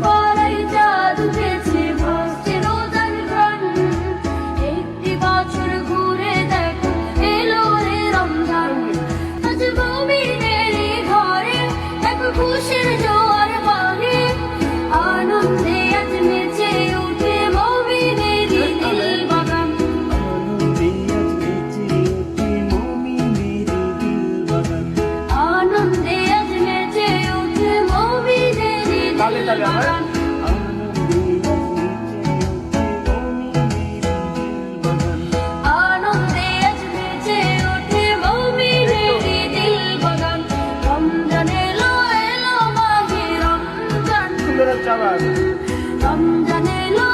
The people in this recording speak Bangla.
পাড়ায় চাঁদ উঠেছে, ভাসছে রোজার ঘ্রাণ। একটি বছর ঘুরে দেখো, এলো রে রমজান। আজ মুমিনেরই ঘরে এক খুশির জোয়ার বাহে, আনন্দে আজ নেচে উঠে মুমিনেরই দিল বাগান। আনন্দে আজ নেচে উঠে মুমিনেরই দিল বাগান। আনন্দে আজ নেচে উঠে মুমিনেরই দিল বাগান। রমজান এলো, এলো মাহে রমজান। রমজান এলো,